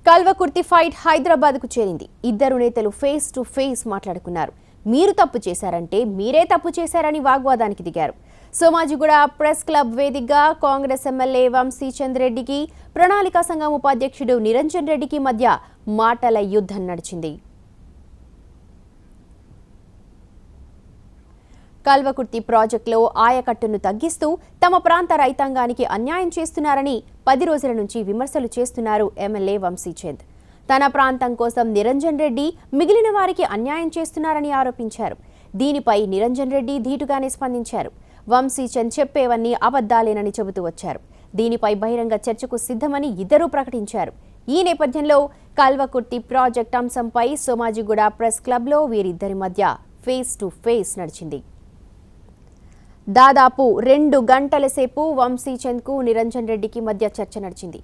Kalwakurthy fight Hyderabad కు చేరింది. ఇద్దరు నేతలు ఫేస్ టు ఫేస్ మాట్లాడుకున్నారు. మీరు తప్పు చేశారంటే మీరే తప్పు చేశారని వాగ్వాదానికి దిగారు. సోమాజిగూడ ప్రెస్ క్లబ్ వేదికగా కాంగ్రెస్ ఎమ్మెల్యే వంశీచంద్ రెడ్డికి ప్రణాళికా సంఘం ఉపాధ్యక్షుడు నిరంజన్ రెడ్డికి మధ్య మాటల యుద్ధం నడిచింది. కల్వకుర్తి ప్రాజెక్టులో ఆయకట్టును తగ్గిస్తూ తమ ప్రాంత రైతాంగానికి అన్యాయం చేస్తున్నారని 10 రోజుల నుంచి విమర్శలు చేస్తున్నారు ఎమ్మెల్యే వంశీచంద్. తన ప్రాంతం కోసం నిరంజన్ రెడ్డి మిగిలిన వారికి అన్యాయం చేస్తున్నారని ఆరోపించారు. దీనిపై నిరంజన్ రెడ్డి ధీటుగానే స్పందించారు. వంశీచంద్ చెప్పేవన్నీ అబద్ధాలేనని చెబుతూ వచ్చారు. దీనిపై బహిరంగ చర్చకు సిద్ధమని ఇద్దరూ ప్రకటించారు. ఈ నేపథ్యంలో కల్వకుర్తి ప్రాజెక్ట్ అంశంపై సోమాజిగూడ ప్రెస్ క్లబ్లో వీరిద్దరి మధ్య ఫేస్ టు ఫేస్ నడిచింది. దాదాపు 2 గంటల సేపు వంశీచంద్కు నిరంజన్ రెడ్డికి మధ్య చర్చ నడిచింది.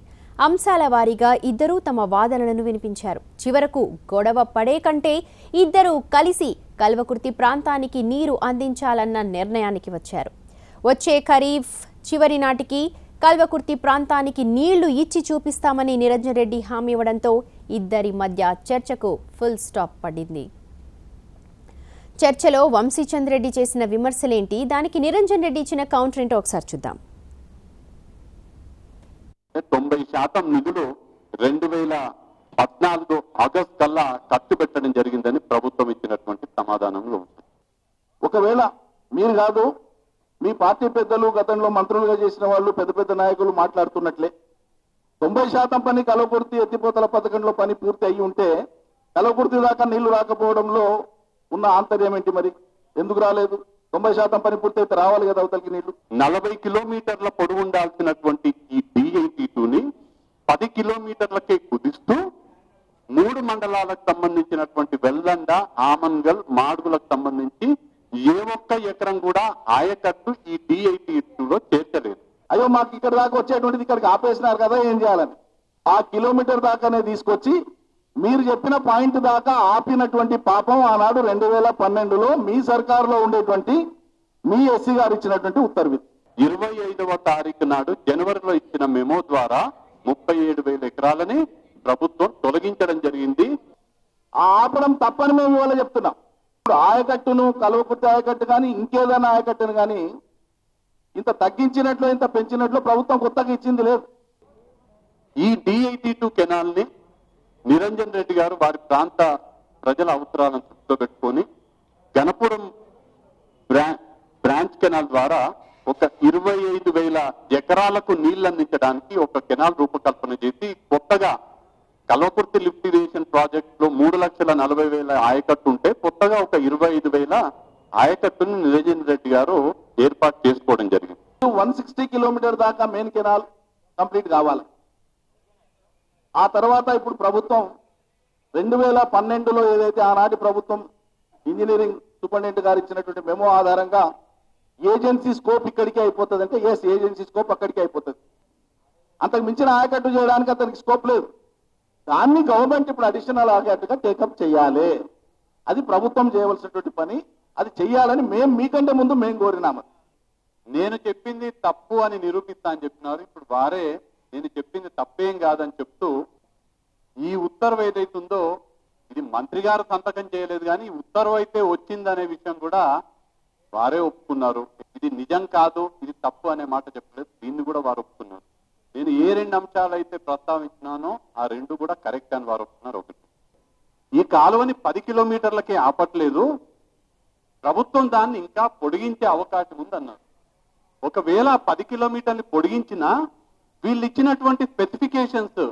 అంశాల వారీగా ఇద్దరూ తమ వాదనలను వినిపించారు. చివరకు గొడవ పడే కంటే ఇద్దరూ కలిసి కల్వకుర్తి ప్రాంతానికి నీరు అందించాలన్న నిర్ణయానికి వచ్చారు. వచ్చే ఖరీఫ్ చివరి నాటికి కల్వకుర్తి ప్రాంతానికి నీళ్లు ఇచ్చి చూపిస్తామని నిరంజన్ రెడ్డి హామీ ఇవ్వడంతో ఇద్దరి మధ్య చర్చకు ఫుల్ స్టాప్ పడింది. చర్చలో వంశీచంద్ రెడ్డి చేసిన విమర్శలేంటి, దానికి నిరంజన్ రెడ్డి ఇచ్చిన కౌంటర్ ఏంటో ఒకసారి చూద్దాం. 90% నిధులు 2014 ఆగస్టు కల్లా ఖర్చు పెట్టడం జరిగిందని ప్రభుత్వం ఇచ్చినటువంటి సమాధానంలో ఉంది. ఒకవేళ మీరు కాదు, మీ పార్టీ పెద్దలు గతంలో మంత్రులుగా చేసిన వాళ్ళు పెద్ద పెద్ద నాయకులు మాట్లాడుతున్నట్లే 90% పని కల్వకుర్తి ఎత్తిపోతల పథకంలో పని పూర్తి అయ్యి ఉంటే కల్వకుర్తి దాకా నీళ్లు రాకపోవడంలో ఉన్న ఆంతర్యం ఏంటి? మరి ఎందుకు రాలేదు? 90% పని పూర్తయితే రావాలి కదా అవతలికి నీళ్లు. 40 కిలోమీటర్ల పొడవు ఉండాల్సినటువంటి ఈ D82ని 10 కిలోమీటర్లకే కుదిస్తూ 3 మండలాలకు సంబంధించినటువంటి వెల్లండ, ఆమన్గల్, మాడుగులకు సంబంధించి ఏ ఒక్క ఎకరం కూడా ఆయకట్టు ఈ D82లో చేర్చలేదు. అయ్యో మాకు ఇక్కడ దాకా వచ్చేటువంటిది ఇక్కడికి ఆపేసినారు కదా, ఏం చేయాలని ఆ కిలోమీటర్ దాకానే తీసుకొచ్చి మీరు చెప్పిన పాయింట్ దాకా ఆపినటువంటి పాపం ఆనాడు 2012లో మీ సర్కారులో ఉండేటువంటి మీ ఎస్సీ గారు ఇచ్చినటువంటి ఉత్తర్వు. 25వ తారీఖు నాడు జనవరిలో ఇచ్చిన మెమో ద్వారా 37,000 ఎకరాలని ప్రభుత్వం తొలగించడం జరిగింది. ఆ ఆపడం తప్పని మేము ఇవాళ చెప్తున్నాం. ఇప్పుడు ఆయకట్టును కల్వకుర్తి ఆయకట్టు కానీ ఇంకేదైనా ఆయకట్టును కానీ ఇంత తగ్గించినట్లు ఇంత పెంచినట్లు ప్రభుత్వం కొత్తగా ఇచ్చింది లేదు. ఈ D82 కెనాల్ ని నిరంజన్ రెడ్డి గారు వారి ప్రాంత ప్రజల అవసరాలను దృష్టిలో పెట్టుకొని గణపురం బ్రాంచ్ కెనాల్ ద్వారా ఒక 25,000 ఎకరాలకు నీళ్లు అందించడానికి ఒక కెనాల్ రూపకల్పన చేసి కొత్తగా కల్వకుర్తి లిఫ్ట్ ఇరిగేషన్ ప్రాజెక్ట్ లో 3,40,000 ఆయకట్టు ఉంటే కొత్తగా ఒక 25,000 ఆయకట్టును నిరంజన్ రెడ్డి గారు ఏర్పాటు చేసుకోవడం జరిగింది. 160 కిలోమీటర్ దాకా మెయిన్ కెనాల్ కంప్లీట్ కావాలి. ఆ తర్వాత ఇప్పుడు ప్రభుత్వం 2012లో ఏదైతే ఆనాటి ప్రభుత్వం ఇంజనీరింగ్ సూపరింటెండెంట్ గారు ఇచ్చినటువంటి మెమో ఆధారంగా ఏజెన్సీ స్కోప్ ఇక్కడికి అయిపోతుంది అంటే ఎస్, ఏజెన్సీ స్కోప్ అక్కడికి అయిపోతుంది. అంతకు మించిన ఆయకట్టు చేయడానికి అతనికి స్కోప్ లేదు. దాన్ని గవర్నమెంట్ ఇప్పుడు అడిషనల్ ఆయకట్టుగా టేకప్ చేయాలి. అది ప్రభుత్వం చేయవలసినటువంటి పని. అది చెయ్యాలని మీకంటే ముందు మేము కోరినాము. నేను చెప్పింది తప్పు అని నిరూపిస్తా అని చెప్పినారు. ఇప్పుడు వారే నేను చెప్పింది తప్పేం కాదని చెప్తూ ఈ ఉత్తర్వు ఏదైతుందో ఇది మంత్రి గారు సంతకం చేయలేదు, కానీ ఈ ఉత్తర్వు అయితే వచ్చిందనే విషయం కూడా వారే ఒప్పుకున్నారు. ఇది నిజం కాదు, ఇది తప్పు అనే మాట చెప్పలేదు, దీన్ని కూడా వారు ఒప్పుకున్నారు. నేను ఏ 2 అంశాలు అయితే ప్రస్తావించినానో ఆ 2 కూడా కరెక్ట్ అని వారు ఒప్పుకున్నారు. ఒకటి, ఈ కాలువని 10 కిలోమీటర్లకే ఆపట్లేదు, ప్రభుత్వం దాన్ని ఇంకా పొడిగించే అవకాశం ఉందన్నారు. ఒకవేళ 10 కిలోమీటర్ని పొడిగించినా వీళ్ళు ఇచ్చినటువంటి స్పెసిఫికేషన్స్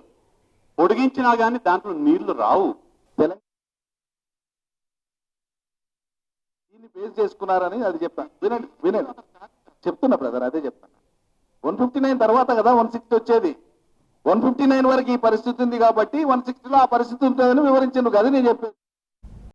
పొడిగించినా కానీ దాంట్లో నీళ్లు రావు. దీన్ని బేస్ చేసుకున్నారని అది చెప్పాను. వినండి చెప్తున్నా బ్రదర్, అదే చెప్తాను. 159 తర్వాత కదా 160 వచ్చేది. 159 వరకు ఈ పరిస్థితి ఉంది కాబట్టి 160లో ఆ పరిస్థితి ఉంటుందని వివరించాను కదా నేను చెప్పాను.